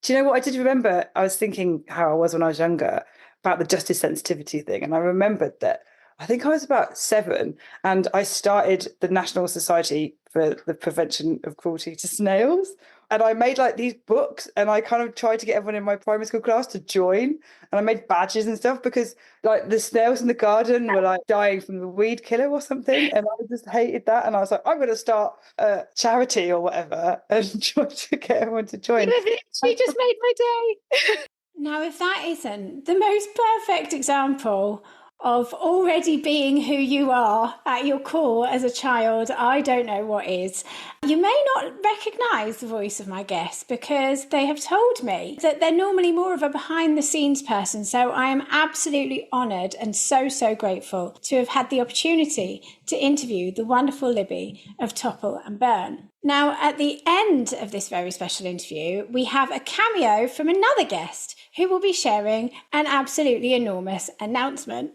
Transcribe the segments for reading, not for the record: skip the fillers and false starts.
Do you know what I did remember? I was thinking how I was when I was younger about the justice sensitivity thing. And I remembered that I think I was about 7 and I started the National Society for the Prevention of Cruelty to Snails. And I made like these books and I kind of tried to get everyone in my primary school class to join. And I made badges and stuff because like the snails in the garden were like dying from the weed killer or something. And I just hated that. And I was like, I'm going to start a charity or whatever and try to get everyone to join. You have literally just made my day. Now, if that isn't the most perfect example of already being who you are at your core as a child, I don't know what is. You may not recognise the voice of my guest because they have told me that they're normally more of a behind the scenes person. So I am absolutely honoured and so grateful to have had the opportunity to interview the wonderful Libby of Topple and Burn. Now, at the end of this very special interview, we have a cameo from another guest who will be sharing an absolutely enormous announcement.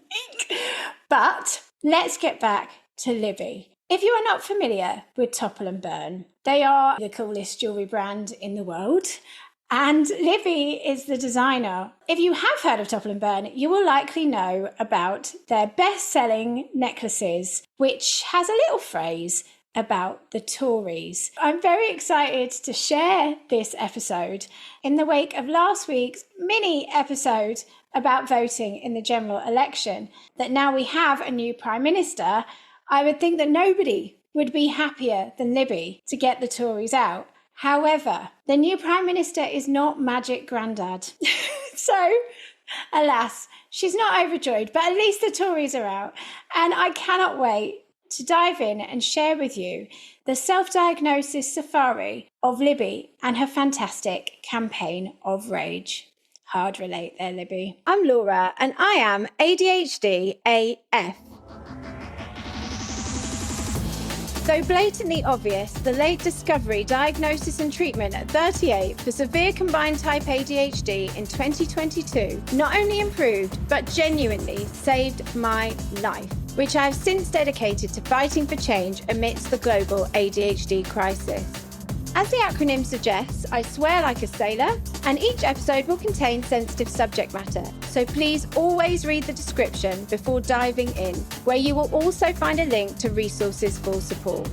But let's get back to Libby. If you are not familiar with Topple and Burn, they are the coolest jewellery brand in the world. And Libby is the designer. If you have heard of Topple and Burn, you will likely know about their best-selling necklaces, which has a little phrase about the Tories. I'm very excited to share this episode in the wake of last week's mini episode about voting in the general election, that now we have a new Prime Minister. I would think that nobody would be happier than Libby to get the Tories out. However, the new Prime Minister is not Magic Grandad. So, alas, she's not overjoyed, but at least the Tories are out. And I cannot wait to dive in and share with you the self-diagnosis safari of Libby and her fantastic campaign of rage. Hard relate there, Libby. I'm Laura and I am ADHD AF. Though blatantly obvious, the late discovery, diagnosis and treatment at 38 for severe combined type ADHD in 2022 not only improved but genuinely saved my life, which I have since dedicated to fighting for change amidst the global ADHD crisis. As the acronym suggests, I swear like a sailor, and each episode will contain sensitive subject matter, so please always read the description before diving in, where you will also find a link to resources for support.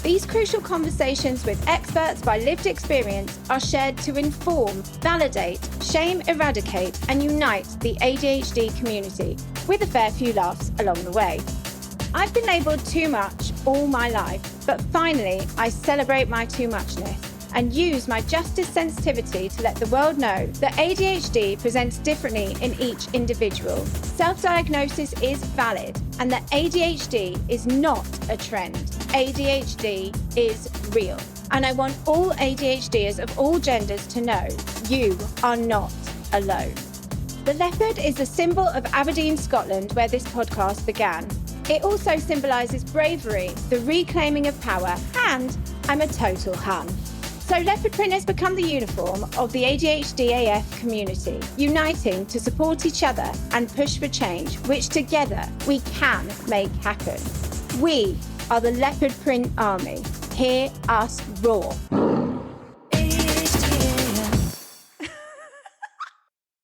These crucial conversations with experts by lived experience are shared to inform, validate, shame eradicate, and unite the ADHD community, with a fair few laughs along the way. I've been labelled too much all my life, but finally I celebrate my too muchness and use my justice sensitivity to let the world know that ADHD presents differently in each individual. Self-diagnosis is valid and that ADHD is not a trend. ADHD is real. And I want all ADHDers of all genders to know you are not alone. The leopard is the symbol of Aberdeen, Scotland, where this podcast began. It also symbolises bravery, the reclaiming of power, and I'm a total hun. So leopard print has become the uniform of the ADHD AF community, uniting to support each other and push for change, which together we can make happen. We are the leopard print army. Hear us roar.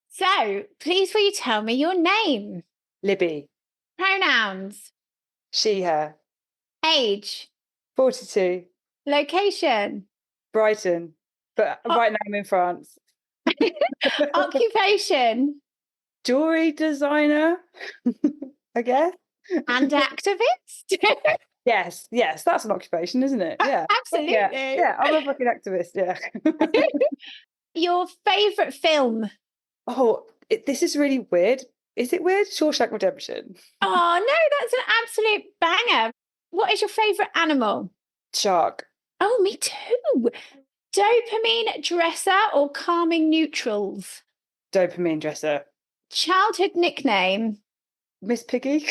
So, please will you tell me your name? Libby. Pronouns? She, her. Age? 42. Location? Brighton. But right now I'm in France. Occupation? Jewelry designer, I guess. And activist? Yes, that's an occupation, isn't it? Yeah. Absolutely. Yeah, I'm a fucking activist, yeah. Your favourite film? Oh, this is really weird. Is it weird? Shawshank Redemption. Oh, no, that's an absolute banger. What is your favourite animal? Shark. Oh, me too. Dopamine dresser or calming neutrals? Dopamine dresser. Childhood nickname? Miss Piggy.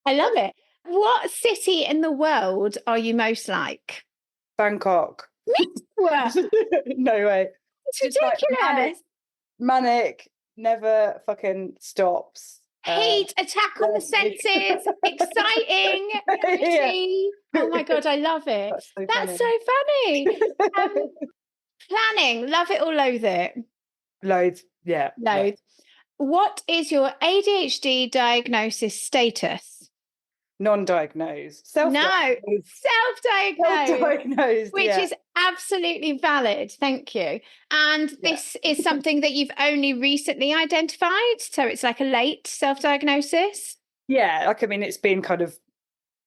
I love it. What city in the world are you most like? Bangkok. Me too. No way. It's ridiculous. Like manic, never fucking stops. Heat, attack on the senses, exciting, energy. Oh my God, I love it. That's so funny. Planning, love it or loathe it? Loads. Yeah. Loathe. What is your ADHD diagnosis status? Non-diagnosed. No, Self-diagnosed. self-diagnosed, Self-diagnosed. which Yeah. is absolutely valid. Thank you. And Yeah. this is something that you've only recently identified. So it's like a late self-diagnosis. Yeah. Like, I mean, it's been kind of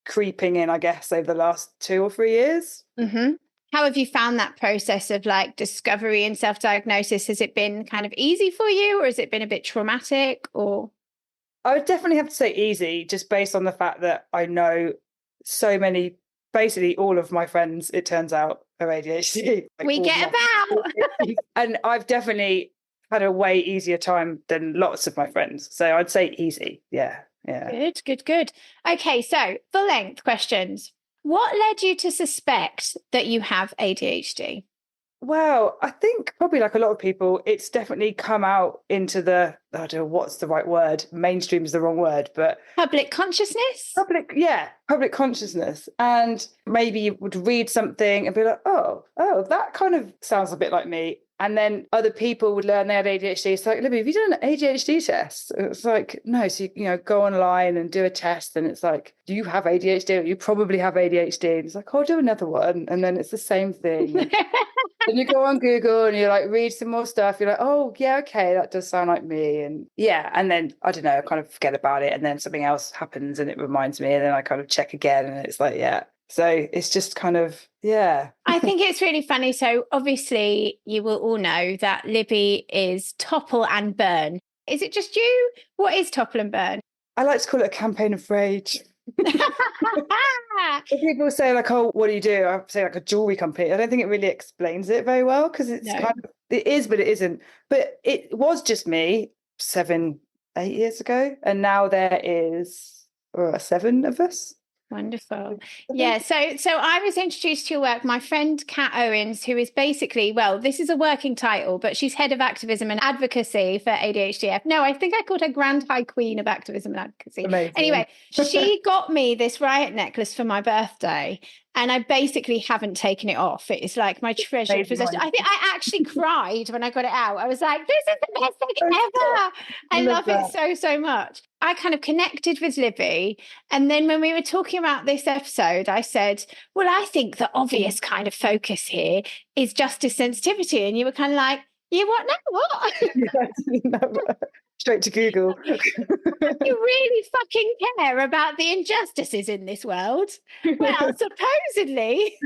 creeping in, I guess, over the last 2 or 3 years. Mm-hmm. How have you found that process of like discovery and self-diagnosis? Has it been kind of easy for you, or has it been a bit traumatic, or? I would definitely have to say easy, just based on the fact that I know so many, basically all of my friends, it turns out, are ADHD. Like We get about. and I've definitely had a way easier time than lots of my friends. So I'd say easy. Yeah. Yeah. Good, good, good. Okay, so full length questions. What led you to suspect that you have ADHD? Well, I think probably like a lot of people, it's definitely come out into the, I don't know what's the right word. Mainstream is the wrong word, but Public consciousness? public consciousness. And maybe you would read something and be like, oh, that kind of sounds a bit like me. And then other people would learn they had ADHD. It's like, Libby, have you done an ADHD test? It's like, no. So, go online and do a test. And it's like, do you have ADHD? You probably have ADHD. And it's like, I'll do another one. And then it's the same thing. Then you go on Google and you like read some more stuff. You're like, oh, yeah, okay, that does sound like me. And yeah. And then, I don't know, I kind of forget about it. And then something else happens and it reminds me. And then I kind of check again. And it's like, yeah. So it's just kind of, yeah. I think it's really funny. So obviously you will all know that Libby is topple and burn. Is it just you? What is topple and burn? I like to call it a campaign of rage. People say like, oh, what do you do? I say like a jewelry company. I don't think it really explains it very well, because it's kind of, it is, but it isn't. But it was just me 7, 8 years ago. And now there is 7 of us. Wonderful. Yeah. So I was introduced to your work. My friend Kat Owens, who is basically, well, this is a working title, but she's head of activism and advocacy for ADHD. No, I think I called her Grand High Queen of Activism and Advocacy. Amazing. Anyway, she got me this riot necklace for my birthday. And I basically haven't taken it off. It is like my treasured possession. I think I actually cried when I got it out. I was like, this is the best thing ever. I love it so, so much. I kind of connected with Libby. And then when we were talking about this episode, I said, well, I think the obvious kind of focus here is justice sensitivity. And you were kind of like, you what now? What? Straight to Google. You really fucking care about the injustices in this world? Well, supposedly.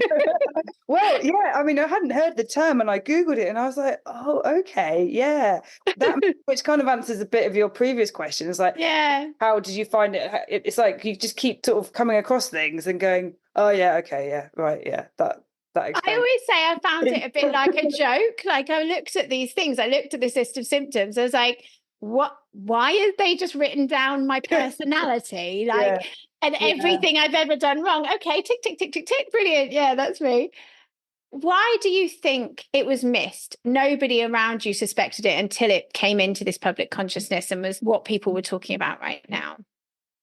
Well, yeah, I mean, I hadn't heard the term and I Googled it and I was like, oh, okay, yeah. That, which kind of answers a bit of your previous question. It's like, yeah, how did you find it? It's like you just keep sort of coming across things and going, oh, yeah, okay, yeah, right, yeah, that explains. I always say I found it a bit like a joke. Like I looked at these things, I looked at this list of symptoms, I was like, why are they just written down my personality? Like, and everything I've ever done wrong. Okay, tick, tick, tick, tick, tick. Brilliant. Yeah, that's me. Why do you think it was missed? Nobody around you suspected it until it came into this public consciousness and was what people were talking about right now.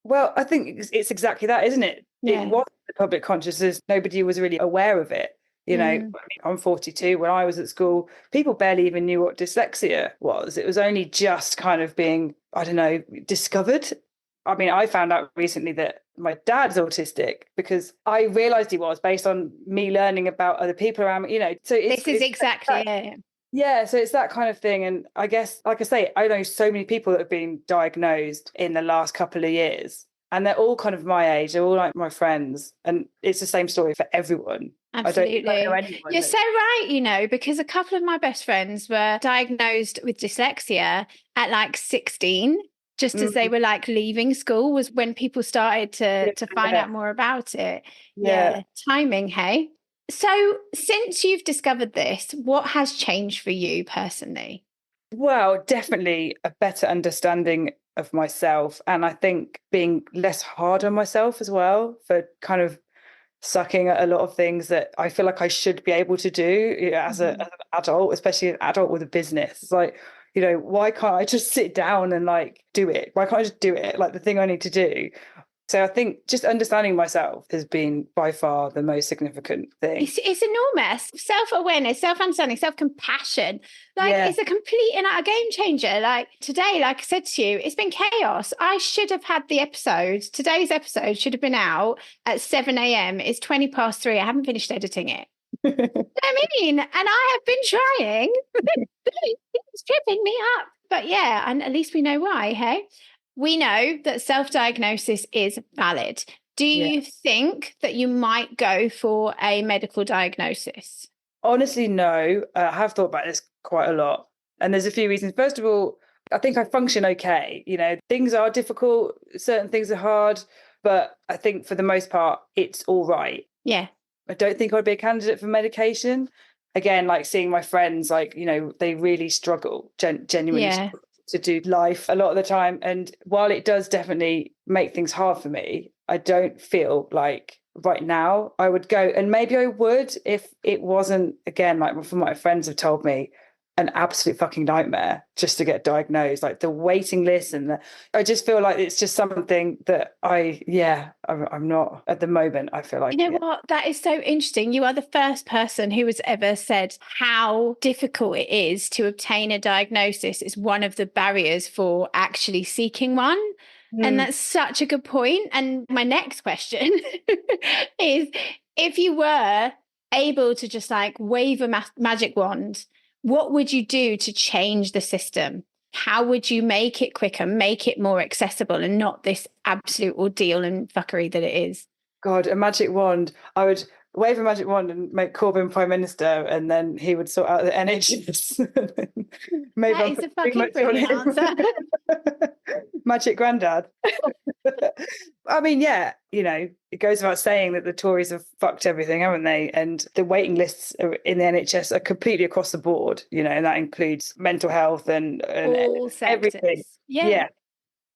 Well, I think it's exactly that, isn't it? Yeah. It was the public consciousness. Nobody was really aware of it. I'm 42. When I was at school, people barely even knew what dyslexia was. It was only just kind of being, I don't know, discovered. I mean, I found out recently that my dad's autistic because I realized he was based on me learning about other people around me, So this is exactly. Yeah, so it's that kind of thing. And I guess, like I say, I know so many people that have been diagnosed in the last couple of years. And they're all kind of my age. They're all like my friends. And it's the same story for everyone. Absolutely. I don't know anyone. You're so right, because a couple of my best friends were diagnosed with dyslexia at like 16, just as they were like leaving school was when people started to find out more about it. Yeah. Timing, hey? So since you've discovered this, what has changed for you personally? Well, definitely a better understanding of myself. And I think being less hard on myself as well for kind of sucking at a lot of things that I feel like I should be able to do as an adult, especially an adult with a business. It's like, why can't I just sit down and like do it? Why can't I just do it? Like the thing I need to do. So I think just understanding myself has been by far the most significant thing. It's enormous. Self-awareness, self-understanding, self-compassion. Like, Yeah. it's a complete and utter game changer. Like today, like I said to you, it's been chaos. I should have had the episode. Today's episode should have been out at 7 a.m. It's 20 past 3. I haven't finished editing it. I mean, and I have been trying. It's tripping me up. But yeah, and at least we know why, hey? We know that self-diagnosis is valid. Do you think that you might go for a medical diagnosis? Honestly, no. I have thought about this quite a lot. And there's a few reasons. First of all, I think I function okay. You know, things are difficult, certain things are hard, but I think for the most part, it's all right. Yeah. I don't think I'd be a candidate for medication. Again, like seeing my friends, like, you know, they really struggle, genuinely struggle to do life a lot of the time. And while it does definitely make things hard for me, I don't feel like right now I would go, and maybe I would if it wasn't, again, like from what my friends have told me, an absolute fucking nightmare just to get diagnosed, like the waiting list. And I just feel like it's just something that I'm not at the moment. I feel like, you know what? That is so interesting. You are the first person who has ever said how difficult it is to obtain a diagnosis is one of the barriers for actually seeking one. And that's such a good point. And my next question is, if you were able to just like wave a magic wand, what would you do to change the system? How would you make it quicker, make it more accessible, and not this absolute ordeal and fuckery that it is? God, a magic wand. I would wave a magic wand and make Corbyn Prime Minister, and then he would sort out the NHS. Maybe that is a fucking brilliant answer. Magic granddad. I mean, yeah, you know, it goes without saying that the Tories have fucked everything, haven't they? And the waiting lists in the NHS are completely across the board, you know, and that includes mental health and all sectors. everything. Yeah.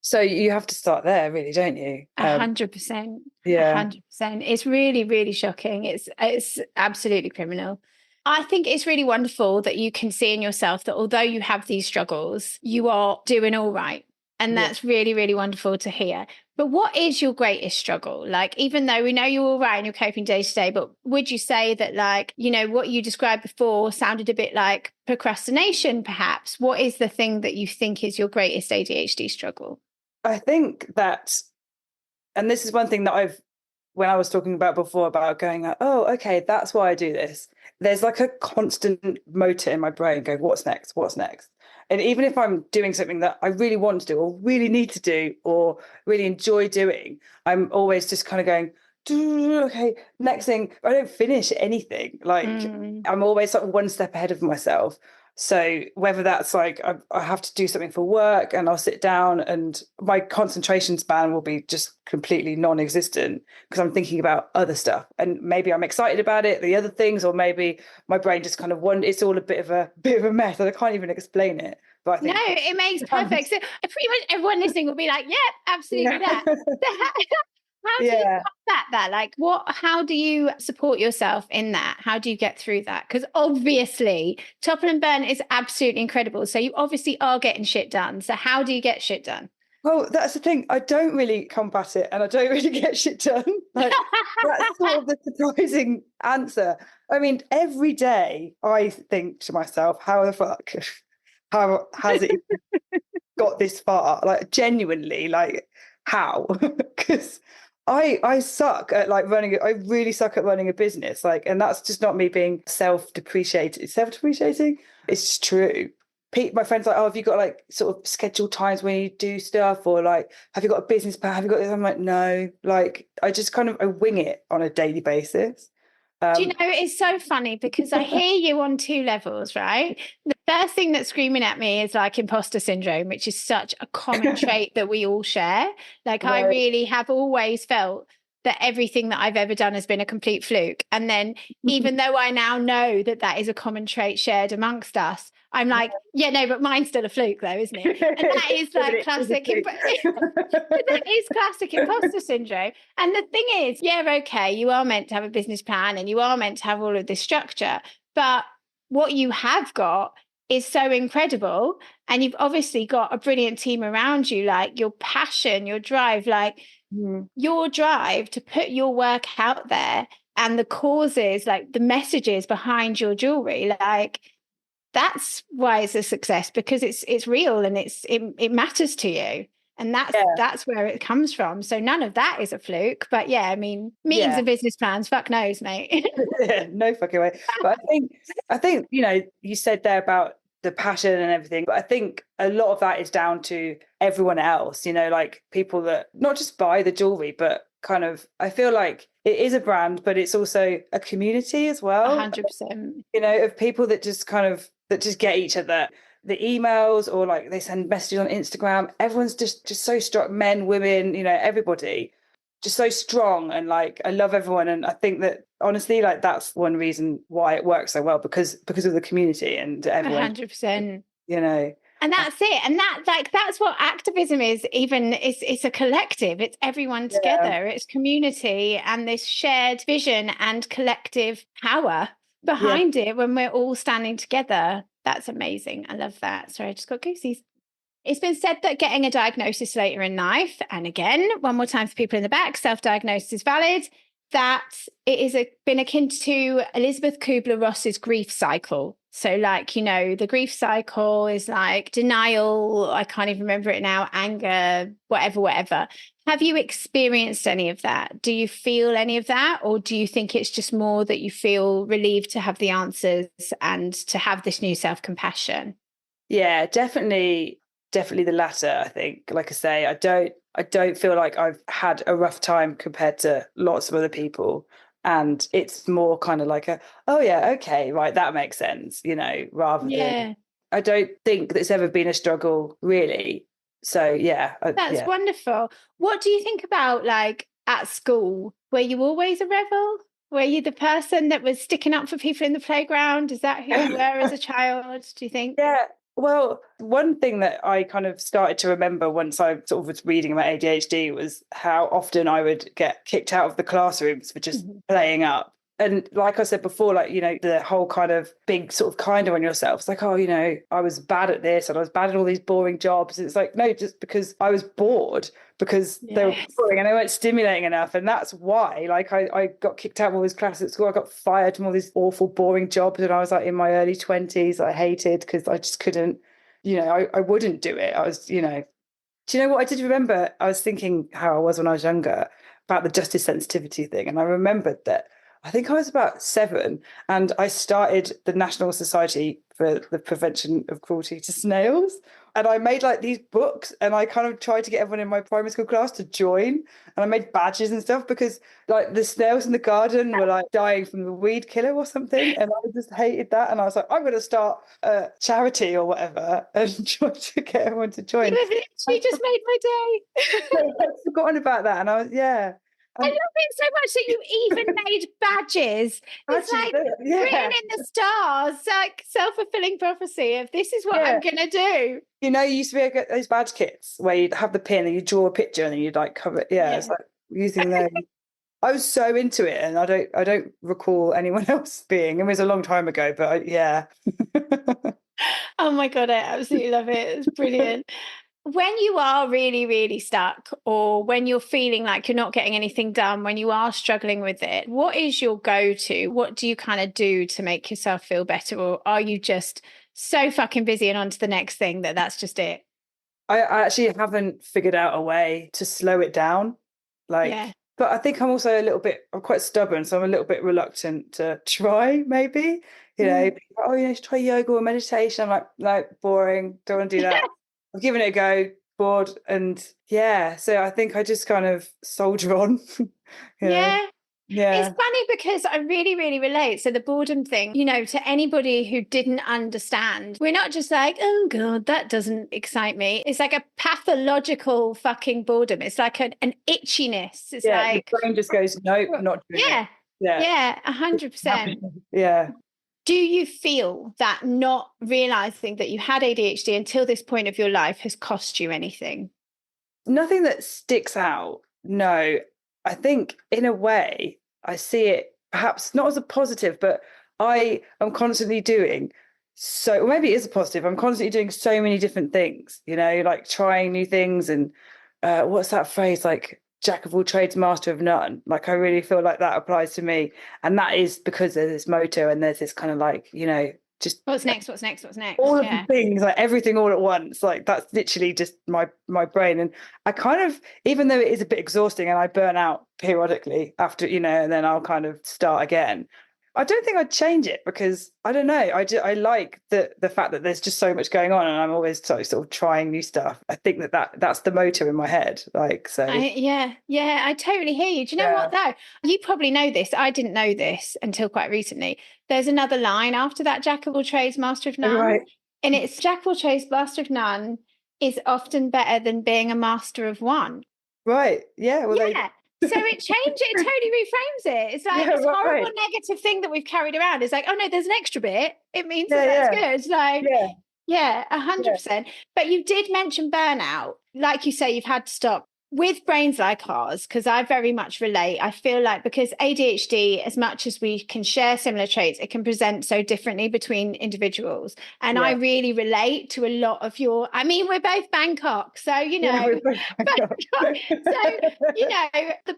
So you have to start there, really, don't you? 100%. Yeah. 100%. It's really, really shocking. It's absolutely criminal. I think it's really wonderful that you can see in yourself that although you have these struggles, you are doing all right. And that's really, really wonderful to hear. But what is your greatest struggle? Like, even though we know you're all right and you're coping day to day, but would you say that, like, you know, what you described before sounded a bit like procrastination, perhaps? What is the thing that you think is your greatest ADHD struggle? I think that, and this is one thing that when I was talking about before about going, oh, okay, that's why I do this. There's like a constant motor in my brain going, what's next? What's next? And even if I'm doing something that I really want to do or really need to do or really enjoy doing, I'm always just kind of going, okay, next thing. I don't finish anything. Like I'm always sort of one step ahead of myself. So whether that's like I have to do something for work and I'll sit down and my concentration span will be just completely non-existent because I'm thinking about other stuff, and maybe I'm excited about it, the other things, or maybe my brain just kind of it's all a bit of a mess and I can't even explain it. But I think no, it makes perfect sense. Pretty much everyone listening will be like, yeah, absolutely that. How do you combat that? Like, how do you support yourself in that? How do you get through that? Because obviously, Topple and Burn is absolutely incredible. So you obviously are getting shit done. So how do you get shit done? Well, that's the thing. I don't really combat it and I don't really get shit done. Like, that's sort of the surprising answer. I mean, every day I think to myself, how the fuck? How has it got this far? Like, genuinely, like, how? Because I suck at like running it. I really suck at running a business. Like, and that's just not me being self-depreciating. It's just true. My friends are like, oh, have you got like sort of scheduled times when you do stuff, or like, have you got a business plan? Have you got this? I'm like, no. Like, I just kind of I wing it on a daily basis. Do you know, it's so funny because I hear you on two levels, right? The first thing that's screaming at me is like imposter syndrome, which is such a common trait that we all share. Like, right. I really have always felt that everything that I've ever done has been a complete fluke. And then even though I now know that that is a common trait shared amongst us, I'm like, yeah, no, but mine's still a fluke though, isn't it? And that is like classic, that is classic imposter syndrome. And the thing is, yeah, okay, you are meant to have a business plan and you are meant to have all of this structure, but what you have got is so incredible. And you've obviously got a brilliant team around you, like your passion, your drive, like your drive to put your work out there and the causes, like the messages behind your jewelry, like that's why it's a success, because it's real and it matters to you. And that's where it comes from. So none of that is a fluke. But yeah, I mean, meetings and business plans, fuck knows, mate. No fucking way. But I think, you said there about the passion and everything, but I think a lot of that is down to everyone else, like people that not just buy the jewelry, but kind of, I feel like it is a brand, but it's also a community as well. 100%. Of people that just get each other, the emails, or like they send messages on Instagram. Everyone's just so strong, men, women, everybody just so strong. And like, I love everyone. And I think that honestly, like that's one reason why it works so well, because of the community and everyone, 100%. And that's it. And that's what activism is. Even it's a collective. It's everyone together. It's community and this shared vision and collective power behind it when we're all standing together. That's amazing. I love that. Sorry, I just got goosies. It's been said that getting a diagnosis later in life, and again, one more time for people in the back, self-diagnosis is valid, that it is been akin to Elizabeth Kubler-Ross's grief cycle. So like, the grief cycle is like denial, I can't even remember it now, anger, whatever. Have you experienced any of that? Do you feel any of that? Or do you think it's just more that you feel relieved to have the answers and to have this new self-compassion? Yeah, definitely the latter. I think, like I say, I don't feel like I've had a rough time compared to lots of other people. And it's more kind of like oh yeah, okay, right, that makes sense, rather than, I don't think there's ever been a struggle really. So yeah. That's wonderful. What do you think about like at school? Were you always a rebel? Were you the person that was sticking up for people in the playground? Is that who you were as a child, do you think? Yeah. Well, one thing that I kind of started to remember once I sort of was reading about ADHD was how often I would get kicked out of the classrooms for just playing up. And like I said before, like, the whole kind of big sort of kinder on yourself. It's like, oh, I was bad at this and I was bad at all these boring jobs. It's like, no, just because I was bored, because they were boring and they weren't stimulating enough. And that's why, like, I got kicked out of all these classes at school. I got fired from all these awful, boring jobs. And I was like in my early 20s, I hated, because I just couldn't, I wouldn't do it. I was, do you know what I did remember? I was thinking how I was when I was younger about the justice sensitivity thing. And I remembered that I think I was about 7 and I started the National Society for the Prevention of Cruelty to Snails. And I made like these books and I kind of tried to get everyone in my primary school class to join. And I made badges and stuff because like the snails in the garden were like dying from the weed killer or something. And I just hated that. And I was like, I'm going to start a charity or whatever and try to get everyone to join. You have literally just made my day. I'd forgotten about that. And I was, I love it so much that you even made badges. It's like written in the stars, like self-fulfilling prophecy of this is what I'm going to do. You used to be those badge kits where you'd have the pin and you draw a picture and then you'd like cover it. Yeah, it's like using those. I was so into it, and I don't recall anyone else being. It was a long time ago, but Oh my God, I absolutely love it. It's brilliant. When you are really, really stuck, or when you're feeling like you're not getting anything done, when you are struggling with it, what is your go-to? What do you kind of do to make yourself feel better? Or are you just so fucking busy and on to the next thing that's just it? I actually haven't figured out a way to slow it down. But I think I'm quite stubborn, so I'm a little bit reluctant to try, maybe, you should try yoga or meditation. I'm like, no, boring, don't want to do that. I've given it a go, bored, and so I think I just kind of soldier on. It's funny because I really, really relate. So the boredom thing, to anybody who didn't understand, we're not just like, oh God, that doesn't excite me. It's like a pathological fucking boredom. It's like an itchiness. It's like your brain just goes, no, not doing it. Yeah, 100%. Yeah. Do you feel that not realizing that you had ADHD until this point of your life has cost you anything? Nothing that sticks out. No, I think in a way I see it perhaps not as a positive, but I am constantly doing so, or maybe it is a positive. I'm constantly doing so many different things, like trying new things. And what's that phrase? Like, jack of all trades, master of none. Like, I really feel like that applies to me. And that is because there's this motto and there's this kind of like, just What's next? What's next? What's next? all of the Yeah. things, like everything all at once. Like, that's literally just my brain. And I kind of, even though it is a bit exhausting and I burn out periodically after, and then I'll kind of start again. I don't think I'd change it because I don't know. I like the fact that there's just so much going on and I'm always sort of trying new stuff. I think that's the motor in my head. Like, so. Yeah, I totally hear you. Do you know what though? You probably know this. I didn't know this until quite recently. There's another line after that, jack of all trades, master of none. Right. And it's jack of all trades, master of none is often better than being a master of one. Right. Yeah. Well, yeah. So it totally reframes it. It's like this horrible negative thing that we've carried around. It's like, oh no, there's an extra bit. It means that's good. Like, yeah, 100%. But you did mention burnout. Like you say, you've had to stop. With brains like ours, because I very much relate, I feel like because ADHD, as much as we can share similar traits, it can present so differently between individuals. And I really relate to a lot of we're both Bangkok, so, the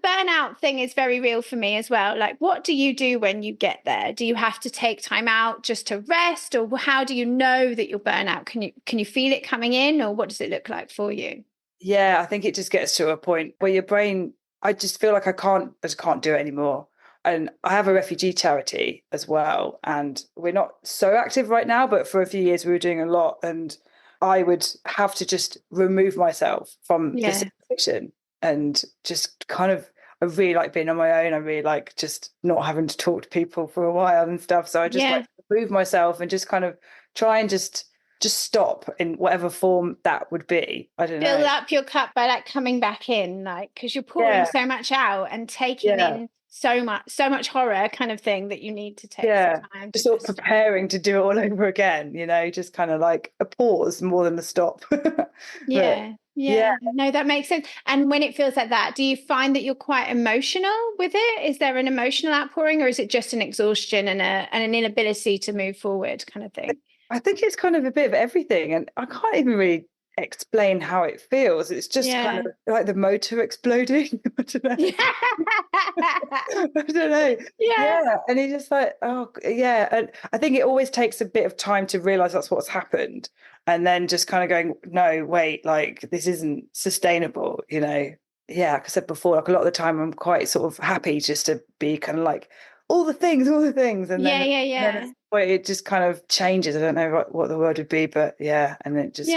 burnout thing is very real for me as well. Like, what do you do when you get there? Do you have to take time out just to rest, or how do you know that you're burnout? Can you feel it coming in, or what does it look like for you? Yeah, I think it just gets to a point where your brain, I just feel like I just can't do it anymore. And I have a refugee charity as well. And we're not so active right now, but for a few years we were doing a lot. And I would have to just remove myself from the situation and just kind of, I really like being on my own. I really like just not having to talk to people for a while and stuff. So I just like to remove myself and just kind of try and just stop in whatever form that would be. I don't know. Fill up your cup by like coming back in, like, because you're pouring so much out and taking in so much horror kind of thing that you need to take some time. Just sort of preparing to do it all over again, just kind of like a pause more than a stop. No, that makes sense. And when it feels like that, do you find that you're quite emotional with it? Is there an emotional outpouring, or is it just an exhaustion and an inability to move forward kind of thing? I think it's kind of a bit of everything, and I can't even really explain how it feels. It's just kind of like the motor exploding. I don't know. I don't know. And it's just like, and I think it always takes a bit of time to realize that's what's happened, and then just kind of going, no, wait, like this isn't sustainable. Like I said before, like a lot of the time I'm quite sort of happy just to be kind of like all the things, and then it just kind of changes. I don't know what the word would be, but and it just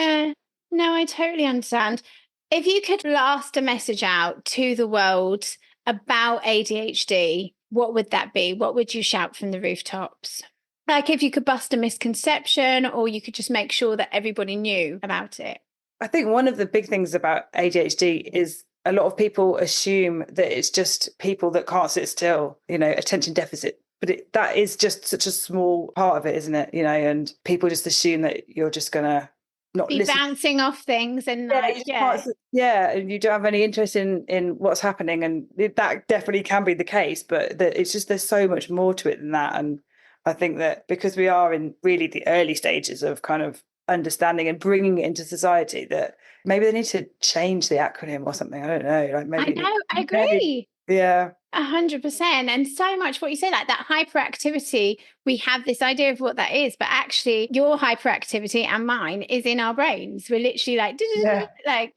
no, I totally understand. If you could blast a message out to the world about ADHD, what would that be? What would you shout from the rooftops? Like, if you could bust a misconception, or you could just make sure that everybody knew about it. I think one of the big things about ADHD is a lot of people assume that it's just people that can't sit still, attention deficit. But that is just such a small part of it, isn't it? And people just assume that you're just going to not be bouncing off things and and you don't have any interest in what's happening. And that definitely can be the case, but it's just there's so much more to it than that. And I think that because we are in really the early stages of kind of understanding and bringing it into society, that maybe they need to change the acronym or something. I don't know. Like maybe I agree. 100%. And so much what you say, like that hyperactivity, we have this idea of what that is, but actually your hyperactivity and mine is in our brains. We're literally like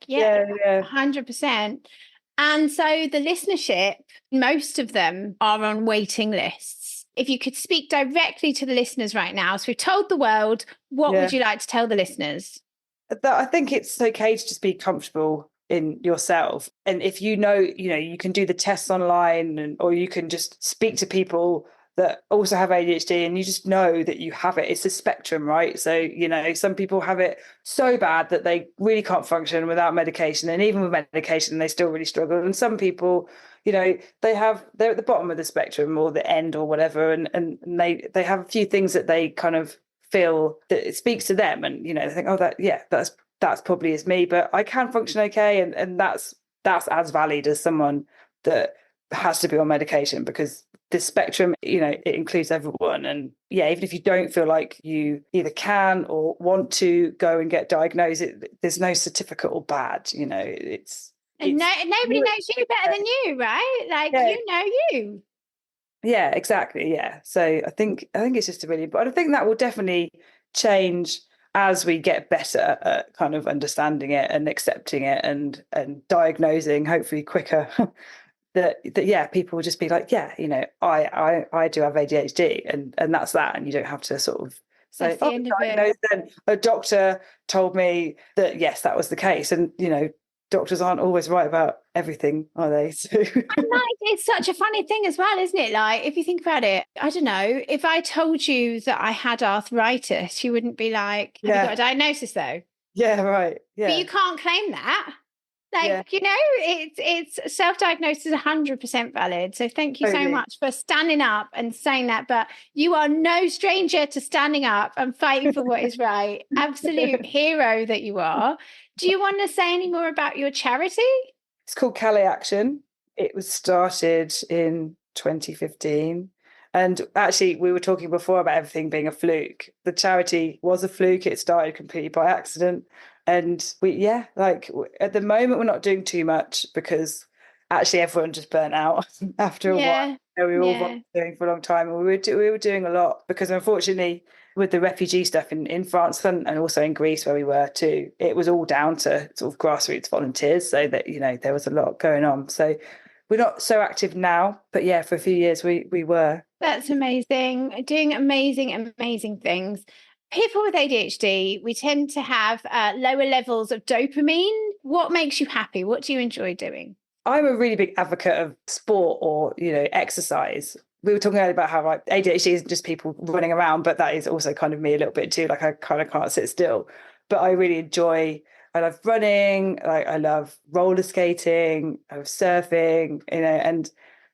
100%. And so the listenership, most of them are on waiting lists. If you could speak directly to the listeners right now, so we've told the world, what would you like to tell the listeners? I think it's okay to just be comfortable in yourself. And if you can do the tests online, or you can just speak to people that also have ADHD, and you just know that you have it. It's a spectrum, right? So, some people have it so bad that they really can't function without medication. And even with medication, they still really struggle. And some people, they're at the bottom of the spectrum or the end or whatever. And they have a few things that they kind of feel that it speaks to them. And, they think, oh, that's probably is me, but I can function okay. And that's as valid as someone that has to be on medication, because the spectrum, it includes everyone. And yeah, even if you don't feel like you either can or want to go and get diagnosed, there's no certificate or badge, and nobody knows you better than you, right? Like, yeah. you know you. Yeah, exactly. Yeah. So I think it's just a really, but I think that will definitely change as we get better at kind of understanding it and accepting it and diagnosing, hopefully quicker. that yeah, people will just be like, yeah, I do have ADHD, and that's that, and you don't have to sort of say, That's the end of it. diagnosed. Then a doctor told me that yes, that was the case, and doctors aren't always right about everything, are they? So And like, it's such a funny thing as well, isn't it? Like, if you think about it, I don't know, if I told you that I had arthritis, you wouldn't be like, have you got a diagnosis though? Yeah, right. Yeah. But you can't claim that. Like, Yeah. it's self-diagnosis is 100% valid. So thank you so much for standing up and saying that. But you are no stranger to standing up and fighting for what is right. Absolute hero that you are. Do you want to say any more about your charity? It's called Calais Action. It was started in 2015. And actually, we were talking before about everything being a fluke. The charity was a fluke. It started completely by accident. And at the moment, we're not doing too much because actually everyone just burnt out after a while. We were all volunteering for a long time, and we were doing a lot because unfortunately, with the refugee stuff in France and also in Greece where we were too, it was all down to sort of grassroots volunteers. So that there was a lot going on. So we're not so active now, but yeah, for a few years we were. That's amazing. Doing amazing things. People with ADHD, we tend to have lower levels of dopamine. What makes you happy? What do you enjoy doing? I'm a really big advocate of sport or, exercise. We were talking earlier about how like ADHD isn't just people running around, but that is also kind of me a little bit too. Like I kind of can't sit still, but I love running. Like I love roller skating. I love surfing, and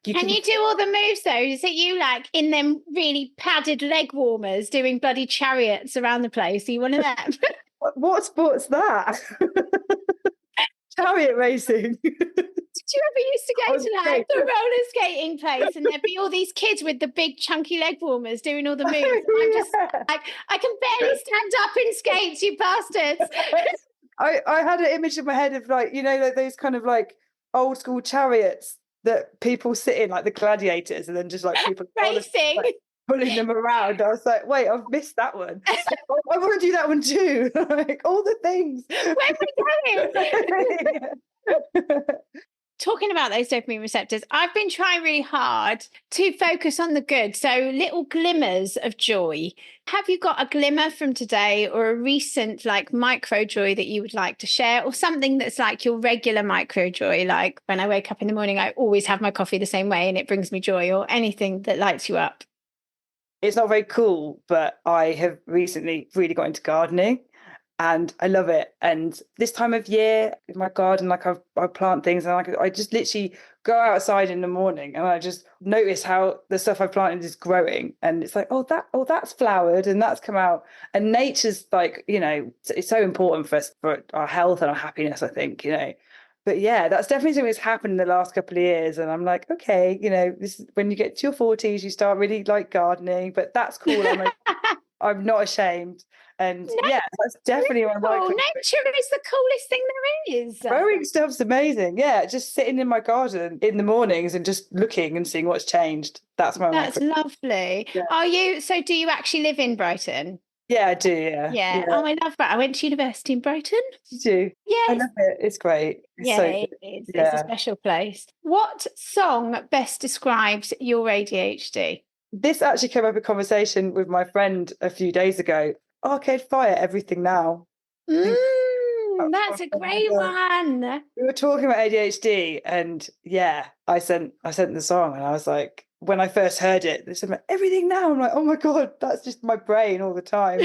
Can you do all the moves though? Is it you like in them really padded leg warmers doing bloody chariots around the place? Are you one of them? What sport's that? Chariot racing. Did you ever used to go to like the roller skating place and there'd be all these kids with the big chunky leg warmers doing all the moves? I'm just like, I can barely stand up in skates, you bastards. I had an image in my head of like, like those kind of like old school chariots that people sit in, like the gladiators, and then just like people racing. Like, pulling them around. I was like, wait, I've missed that one. I want to do that one too. Like all the things. Where are we going? Talking about those dopamine receptors, I've been trying really hard to focus on the good. So little glimmers of joy. Have you got a glimmer from today or a recent like micro joy that you would like to share, or something that's like your regular micro joy? Like when I wake up in the morning, I always have my coffee the same way and it brings me joy, or anything that lights you up. It's not very cool, but I have recently really got into gardening. And I love it. And this time of year in my garden, like I plant things, and I just literally go outside in the morning and I just notice how the stuff I planted is growing. And it's like, that's flowered and that's come out. And nature's like, it's so important for us, for our health and our happiness, I think, But yeah, that's definitely something that's happened in the last couple of years. And I'm like, okay, this is when you get to your 40s, you start really like gardening, but that's cool. I'm not ashamed. And yeah, that's definitely one of my nature is the coolest thing there is. Growing stuff's amazing. Yeah, just sitting in my garden in the mornings and just looking and seeing what's changed. That's lovely. Yeah. Do you actually live in Brighton? Yeah, I do, yeah. Oh, I love that. I went to university in Brighton. You do? Yes. I love it. It's great. It's a special place. What song best describes your ADHD? This actually came up in conversation with my friend a few days ago. Arcade Fire, Everything Now. That's a great one. We were talking about ADHD, and yeah, I sent the song, and I was like, when I first heard it, they said Everything Now. I'm like, oh my god, that's just my brain all the time.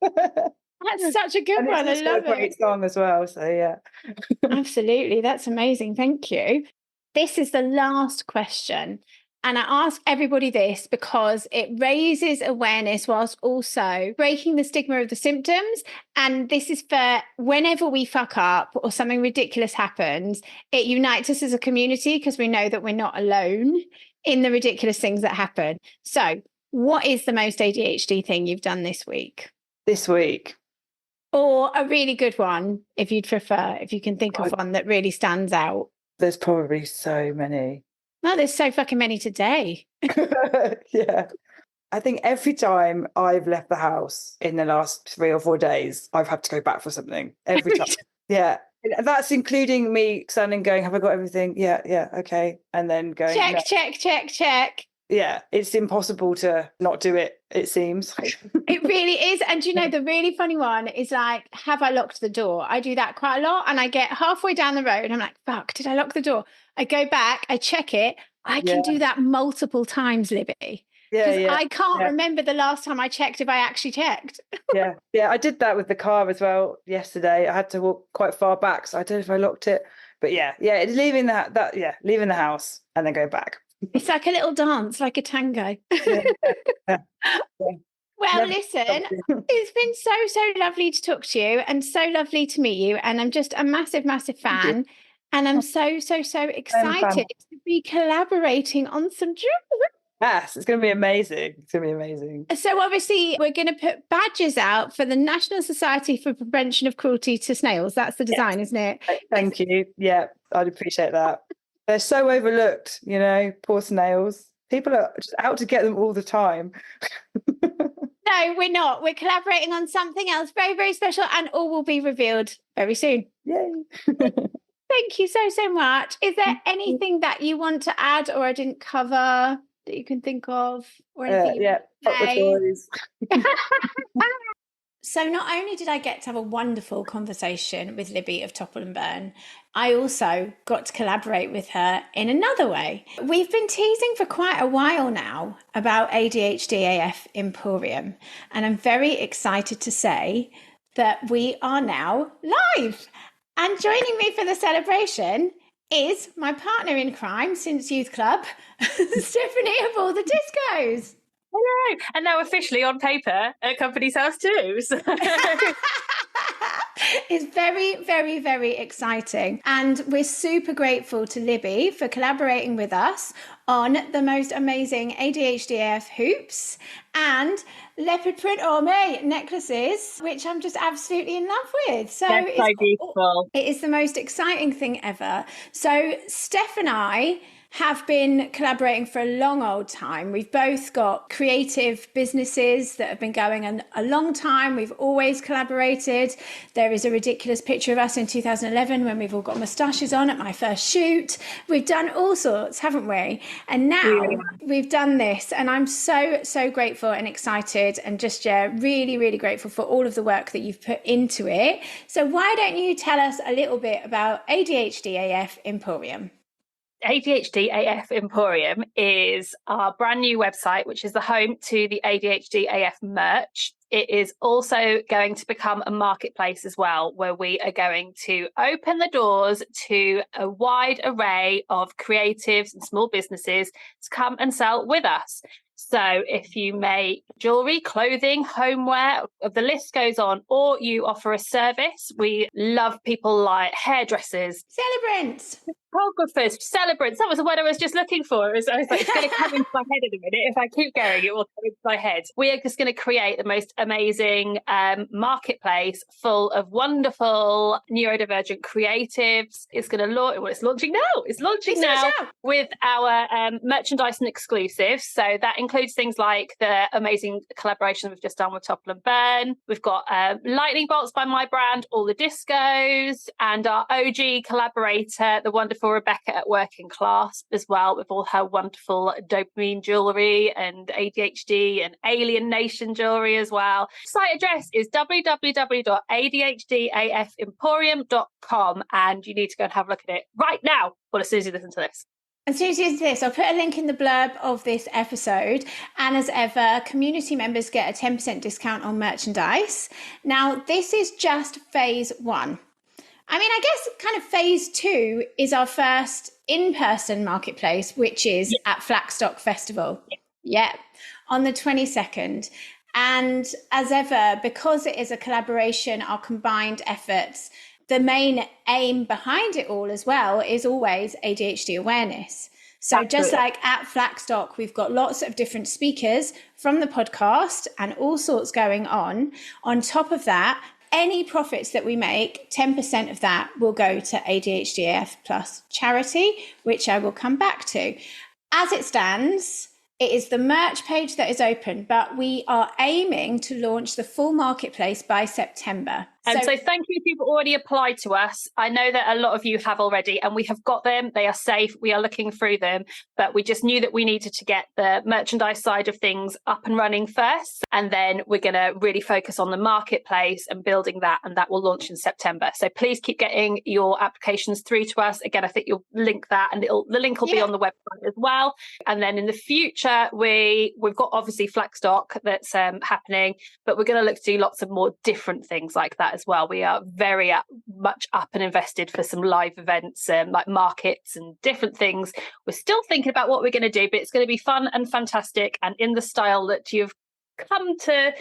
That's such a good one. I love it. A great song as well. So yeah, absolutely, that's amazing. Thank you. This is the last question. And I ask everybody this because it raises awareness whilst also breaking the stigma of the symptoms. And this is for whenever we fuck up or something ridiculous happens, it unites us as a community because we know that we're not alone. in the ridiculous things that happen. So what is the most ADHD thing you've done this week? This week. Or a really good one, if you'd prefer, if you can think of one that really stands out. There's probably so many. No, there's so fucking many today. Yeah. I think every time I've left the house in the last 3 or 4 days, I've had to go back for something. Every time. Yeah. And that's including me standing going, have I got everything? Yeah, okay. And then going, check, no. check. Yeah, it's impossible to not do it, it seems. It really is. And you know, the really funny one is like, have I locked the door? I do that quite a lot. And I get halfway down the road and I'm like, fuck, did I lock the door? I go back, I check it. I can do that multiple times, Libby. Because I can't remember the last time I checked if I actually checked. Yeah, I did that with the car as well yesterday. I had to walk quite far back, so I don't know if I locked it. But it's leaving leaving the house and then going back. It's like a little dance, like a tango. Well, listen, it's been so lovely to talk to you and so lovely to meet you. And I'm just a massive fan. And I'm so excited to be collaborating on some jewelry. Yes, it's going to be amazing. It's going to be amazing. So obviously we're going to put badges out for the National Society for Prevention of Cruelty to Snails. That's the design, isn't it? Thank you. Yeah, I'd appreciate that. They're so overlooked, you know, poor snails. People are just out to get them all the time. No, we're not. We're collaborating on something else very special, and all will be revealed very soon. Yay. Thank you so much. Is there anything that you want to add or I didn't cover that you can think of? Or anything pop the toys. So not only did I get to have a wonderful conversation with Libby of Topple and Burn, I also got to collaborate with her in another way. We've been teasing for quite a while now about ADHD AF Emporium, and I'm very excited to say that we are now live. And joining me for the celebration is my partner in crime since youth club, Stephanie of All the Discos. Hello, and now officially on paper at Company's House too. So. It's very exciting. And we're super grateful to Libby for collaborating with us on the most amazing ADHD AF hoops and leopard print orme necklaces, which I'm just absolutely in love with. So that's so beautiful. It is the most exciting thing ever. So Steph and I have been collaborating for a long old time. We've both got creative businesses that have been going a long time. We've always collaborated. There is a ridiculous picture of us in 2011 when we've all got moustaches on at my first shoot. We've done all sorts, haven't we? And now we've done this, and I'm so grateful and excited and just really grateful for all of the work that you've put into it. So why don't you tell us a little bit about ADHD AF Emporium? ADHD AF Emporium is our brand new website, which is the home to the ADHD AF merch. It is also going to become a marketplace as well, where we are going to open the doors to a wide array of creatives and small businesses to come and sell with us. So if you make jewellery, clothing, homeware, the list goes on, or you offer a service, we love people like hairdressers, celebrants, photographers, celebrants. That was the word I was just looking for. I was like, it's going to come into my head in a minute. If I keep going, it will come into my head. We are just going to create the most amazing marketplace full of wonderful neurodivergent creatives. It's going to launch. Well, it's launching now. It's launching now with our merchandise and exclusives. So that includes things like the amazing collaboration we've just done with Topple and Burn. We've got lightning bolts by my brand, All the Discos, and our OG collaborator, the wonderful Rebecca at Working Class as well, with all her wonderful dopamine jewellery and ADHD and Alien Nation jewellery as well. Site address is www.adhdafemporium.com, and you need to go and have a look at it right now, or as soon as you listen to this. As soon as you do this, I'll put a link in the blurb of this episode. And as ever, community members get a 10% discount on merchandise. Now, this is just phase 1. I mean, I guess kind of phase 2 is our first in-person marketplace, which is at Flackstock Festival. Yeah, on the 22nd. And as ever, because it is a collaboration, our combined efforts, the main aim behind it all as well is always ADHD awareness. So just Absolutely. like at Flaxstock, we've got lots of different speakers from the podcast and all sorts going on. On top of that, any profits that we make, 10% of that will go to ADHD Plus charity, which I will come back to. As it stands, it is the merch page that is open, but we are aiming to launch the full marketplace by September. And so thank you if you've already applied to us. I know that a lot of you have already, and we have got them. They are safe. We are looking through them, but we just knew that we needed to get the merchandise side of things up and running first. And then we're going to really focus on the marketplace and building that, and that will launch in September. So please keep getting your applications through to us. Again, I think you'll link that, and the link will be on the website as well. And then in the future, we've got obviously Flaxstock that's happening, but we're going to look to do lots of more different things like that as well. We are very much up and invested for some live events, like markets and different things. We're still thinking about what we're going to do, but it's going to be fun and fantastic and in the style that you've come to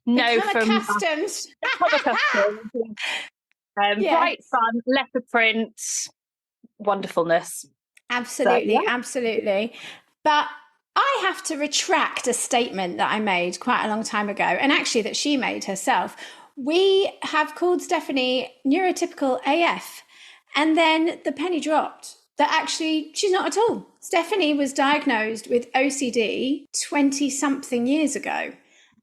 know Become accustomed. Bright fun, leopard print, wonderfulness. Absolutely, absolutely. But I have to retract a statement that I made quite a long time ago, and actually that she made herself. We have called Stephanie neurotypical AF, and then the penny dropped that actually she's not at all. Stephanie was diagnosed with OCD 20-something years ago.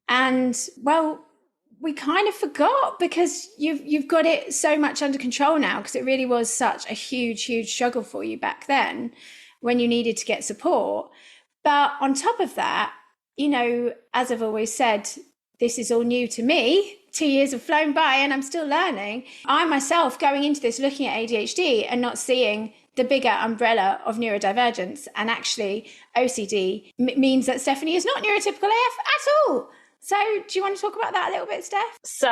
And, well, we kind of forgot because you've got it so much under control now, because it really was such a huge, huge struggle for you back then when you needed to get support. But on top of that, you know, as I've always said, this is all new to me. 2 years have flown by and I'm still learning. I myself going into this looking at ADHD and not seeing the bigger umbrella of neurodivergence, and actually OCD means that Stephanie is not neurotypical AF at all. So do you want to talk about that a little bit, Steph? So,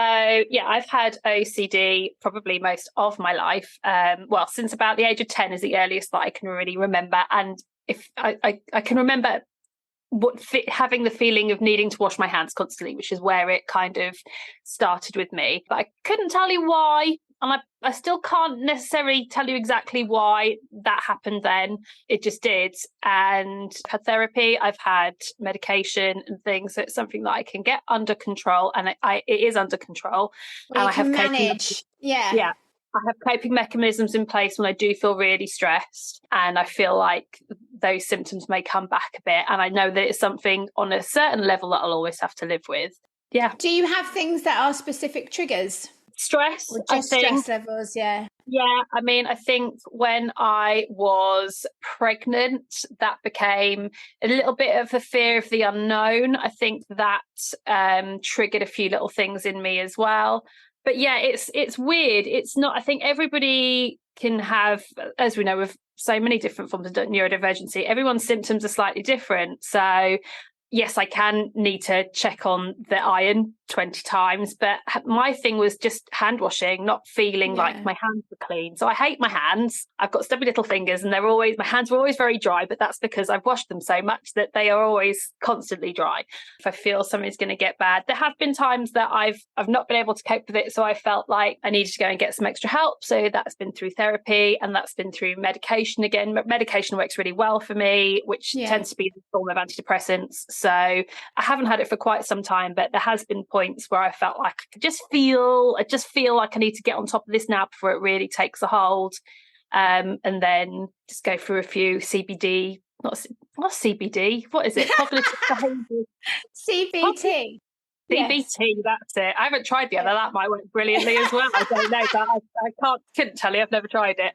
yeah, I've had OCD probably most of my life. Well, since about the age of 10 is the earliest that I can really remember. And if I can remember having the feeling of needing to wash my hands constantly, which is where it kind of started with me. But I couldn't tell you why. And I still can't necessarily tell you exactly why that happened then. It just did. And I've had therapy, I've had medication and things. So it's something that I can get under control. And it is under control. Well, and I have manage. Yeah. I have coping mechanisms in place when I do feel really stressed, and I feel like those symptoms may come back a bit. And I know that it's something on a certain level that I'll always have to live with. Yeah. Do you have things that are specific triggers? Stress, or just stress levels, yeah. Yeah, I mean, I think when I was pregnant, that became a little bit of a fear of the unknown. I think that triggered a few little things in me as well. But yeah, it's weird. It's not, I think everybody can have, as we know, with so many different forms of neurodivergency, everyone's symptoms are slightly different. So yes, I can need to check on the iron 20 times, but my thing was just hand washing, not feeling like my hands were clean. So I hate my hands. I've got stubby little fingers and my hands were always very dry, but that's because I've washed them so much that they are always constantly dry. If I feel something's going to get bad, there have been times that I've not been able to cope with it. So I felt like I needed to go and get some extra help. So that's been through therapy, and that's been through medication again. Medication works really well for me, which tends to be the form of antidepressants. So I haven't had it for quite some time, but there has been points where I felt like I just feel like I need to get on top of this now before it really takes a hold. And then just go through a few CBD, not CBD, what is it? Cognitive behavior. CBT. CBT, that's it. I haven't tried the other. That might work brilliantly as well. I don't know, but I couldn't tell you. I've never tried it.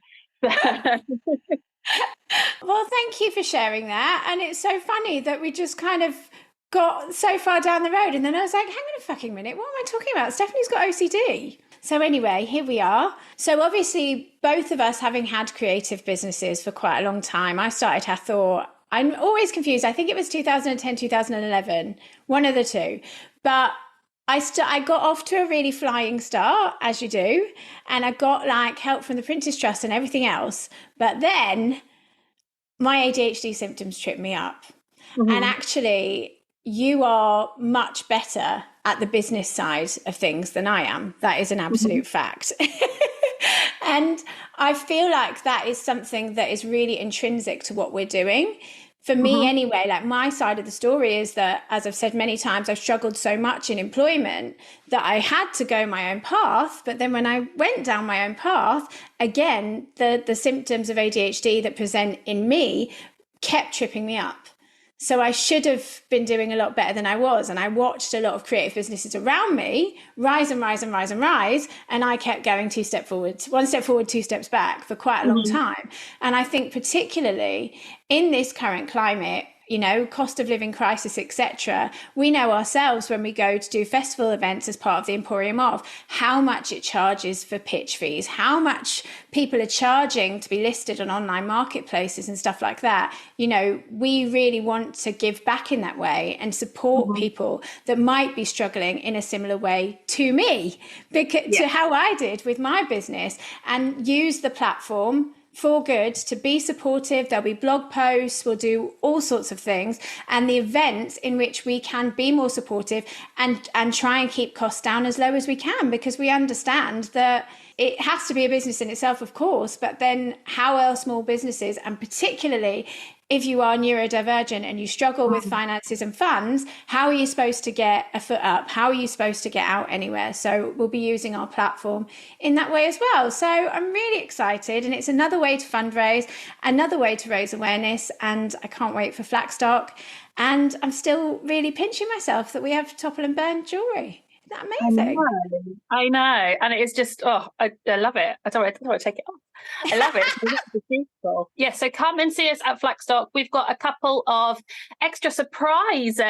Well, thank you for sharing that. And it's so funny that we just kind of got so far down the road, and then I was like, hang on a fucking minute, what am I talking about? Stephanie's got OCD. So anyway, here we are. So obviously both of us having had creative businesses for quite a long time, I started Hathor. I'm always confused. I think it was 2010, 2011, one of the two. But I got off to a really flying start, as you do, and I got like help from the Prince's Trust and everything else. But then my ADHD symptoms tripped me up. Mm-hmm. And actually, you are much better at the business side of things than I am. That is an absolute fact. And I feel like that is something that is really intrinsic to what we're doing. For me, anyway, like my side of the story is that, as I've said many times, I've struggled so much in employment that I had to go my own path. But then when I went down my own path, again, the symptoms of ADHD that present in me kept tripping me up. So I should have been doing a lot better than I was. And I watched a lot of creative businesses around me rise and rise and rise and rise. And I kept going one step forward, two steps back for quite a long time. And I think particularly in this current climate, you know, cost of living crisis, etc. We know ourselves when we go to do festival events as part of the Emporium of how much it charges for pitch fees, how much people are charging to be listed on online marketplaces and stuff like that. You know, we really want to give back in that way and support people that might be struggling in a similar way to me, to how I did with my business, and use the platform for good to be supportive. There'll be blog posts, we'll do all sorts of things, and the events in which we can be more supportive and try and keep costs down as low as we can, because we understand that it has to be a business in itself, of course, but then how are small businesses, and particularly if you are neurodivergent and you struggle with finances and funds, how are you supposed to get a foot up? How are you supposed to get out anywhere? So we'll be using our platform in that way as well. So I'm really excited, and it's another way to fundraise, another way to raise awareness, and I can't wait for Flackstock. And I'm still really pinching myself that we have Topple and Burn jewellery. Isn't that amazing? I know. And it's just, I love it. I don't want to take it off. I love it. It's beautiful. Yeah, so come and see us at Flackstock. We've got a couple of extra surprise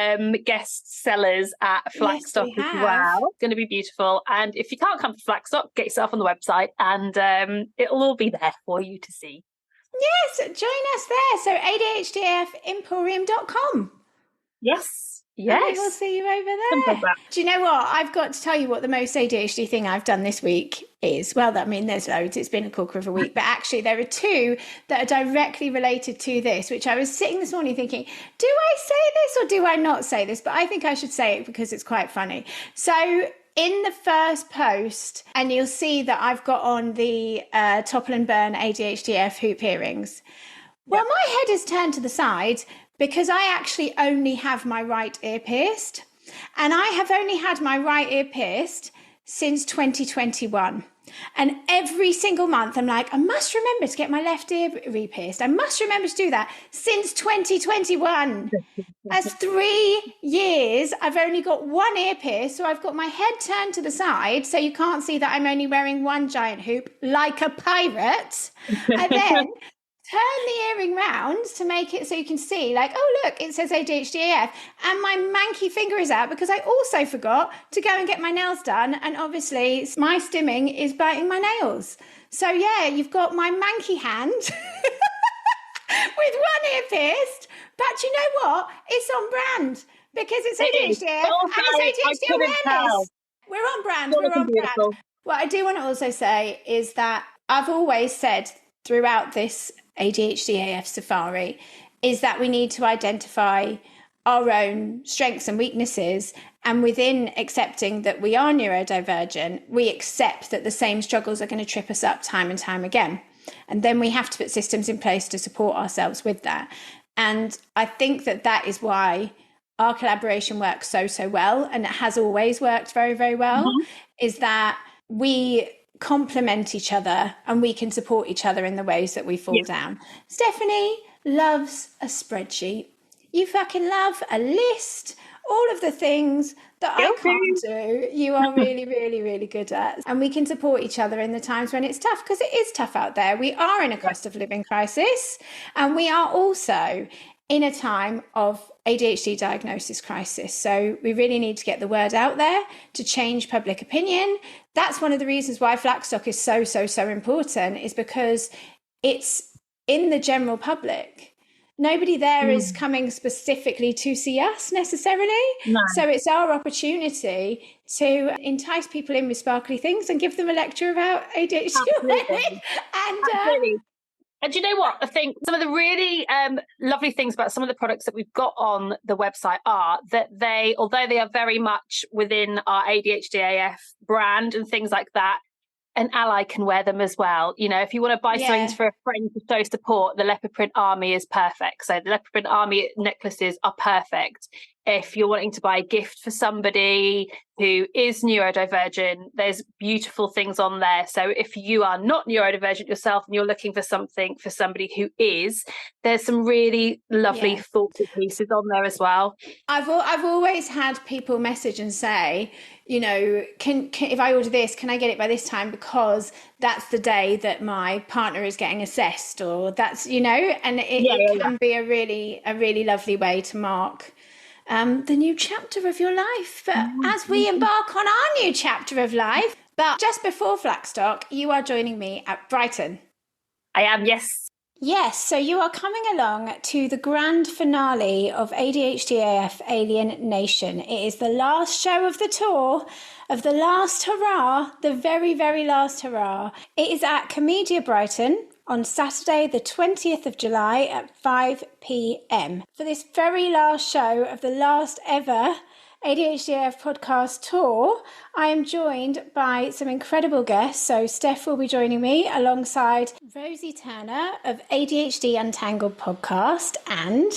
guest sellers at Flackstock as well. It's going to be beautiful. And if you can't come to Flackstock, get yourself on the website, and it'll all be there for you to see. Yes, join us there. So ADHDAFemporium.com. Yes. Yes. And we'll see you over there. Do you know what? I've got to tell you what the most ADHD thing I've done this week is. Well, I mean, there's loads. It's been a corker of a week. But actually, there are two that are directly related to this, which I was sitting this morning thinking, do I say this or do I not say this? But I think I should say it because it's quite funny. So in the first post, and you'll see that I've got on the Topple and Burn ADHDF hoop earrings. Well, my head is turned to the side because I actually only have my right ear pierced. And I have only had my right ear pierced since 2021. And every single month, I'm like, I must remember to get my left ear re-pierced. I must remember to do that since 2021. As 3 years, I've only got one ear pierced. So I've got my head turned to the side. So you can't see that I'm only wearing one giant hoop like a pirate. And then turn the earring round to make it so you can see, like, oh, look, it says ADHDAF. And my manky finger is out because I also forgot to go and get my nails done. And obviously, my stimming is biting my nails. So, yeah, you've got my manky hand with one ear pierced. But you know what? It's on brand because it's ADHDAF and it's ADHD awareness. We're on brand. We're on brand. What I do want to also say is that I've always said throughout this ADHD AF safari is that we need to identify our own strengths and weaknesses, and within accepting that we are neurodivergent, we accept that the same struggles are going to trip us up time and time again, and then we have to put systems in place to support ourselves with that. And I think that that is why our collaboration works so well, and it has always worked very, very well, is that we complement each other and we can support each other in the ways that we fall down. Stephanie loves a spreadsheet. You fucking love a list, all of the things that I can't do. You are really, really, really good at. And we can support each other in the times when it's tough, because it is tough out there. We are in a cost of living crisis, and we are also in a time of ADHD diagnosis crisis. So we really need to get the word out there to change public opinion. That's one of the reasons why Flackstock is so important, is because it's in the general public. Nobody there is coming specifically to see us necessarily. No. So it's our opportunity to entice people in with sparkly things and give them a lecture about ADHD. Absolutely. And do you know what? I think some of the really lovely things about some of the products that we've got on the website are that although they are very much within our ADHD AF brand and things like that, an ally can wear them as well. You know, if you want to buy something for a friend to show support, the leopard print army is perfect. So the leopard print army necklaces are perfect. If you're wanting to buy a gift for somebody who is neurodivergent, there's beautiful things on there. So if you are not neurodivergent yourself and you're looking for something for somebody who is, there's some really lovely thoughtful pieces on there as well. I've always had people message and say, you know, can if I order this, can I get it by this time, because that's the day that my partner is getting assessed, or that's, you know, and it can be a really lovely way to mark the new chapter of your life. But as we embark on our new chapter of life, but just before Flackstock, you are joining me at Brighton. I am, yes. Yes, so you are coming along to the grand finale of ADHD AF Alien Nation. It is the last show of the tour, of the last hurrah, the very, very last hurrah. It is at Comedia Brighton on Saturday, the 20th of July at 5 p.m. For this very last show of the last ever ADHD AF podcast tour, I am joined by some incredible guests. So Steph will be joining me alongside Rosie Turner of ADHD Untangled podcast, and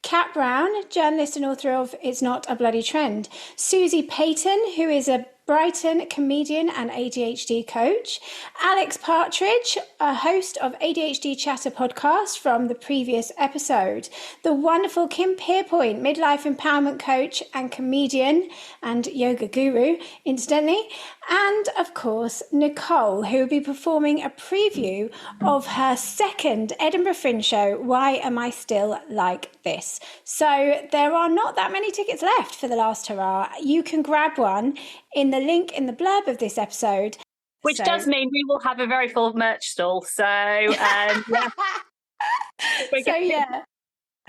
Kat Brown, journalist and author of It's Not a Bloody Trend, Susie Payton, who is a Brighton comedian and ADHD coach, Alex Partridge, a host of ADHD Chatter podcast from the previous episode, the wonderful Kim Pierpoint, midlife empowerment coach and comedian and yoga guru, incidentally, and of course Nicole, who will be performing a preview of her second Edinburgh Fringe show, Why Am I Still Like This? So there are not that many tickets left for the last hurrah. You can grab one in the link in the blurb of this episode. Which does mean we will have a very full merch stall. So,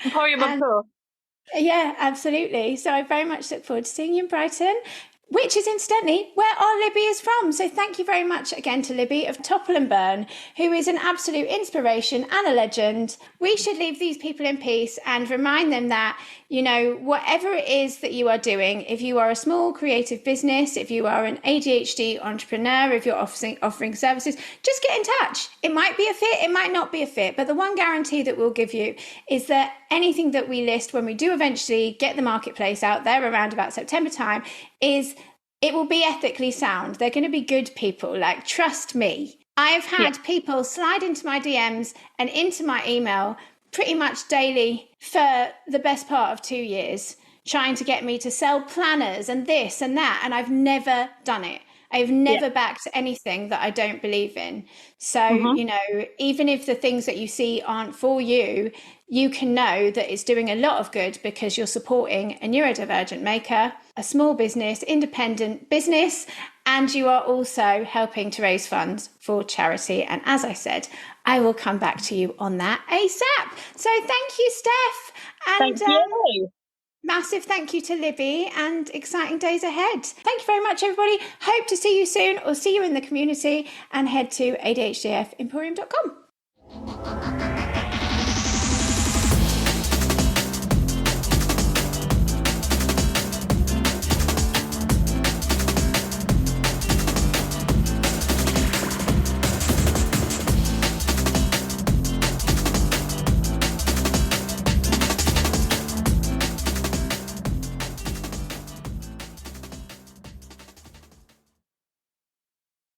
Emporium on tour. Yeah, absolutely. So I very much look forward to seeing you in Brighton, which is incidentally where our Libby is from. So thank you very much again to Libby of Topple and Burn, who is an absolute inspiration and a legend. We should leave these people in peace and remind them that, you know, whatever it is that you are doing, if you are a small creative business, if you are an ADHD entrepreneur, if you're offering services, just get in touch. It might be a fit, it might not be a fit, but the one guarantee that we'll give you is that anything that we list when we do eventually get the marketplace out there around about September time, is it will be ethically sound. They're going to be good people. Like, trust me. I've had people slide into my DMs and into my email pretty much daily for the best part of 2 years, trying to get me to sell planners and this and that. And I've never done it. I've never backed anything that I don't believe in. So, you know, even if the things that you see aren't for you, you can know that it's doing a lot of good because you're supporting a neurodivergent maker, a small business, independent business, and you are also helping to raise funds for charity. And as I said, I will come back to you on that ASAP. So thank you, Steph. And thank you. Massive thank you to Libby, and exciting days ahead. Thank you very much, everybody. Hope to see you soon, or see you in the community, and head to ADHDFemporium.com.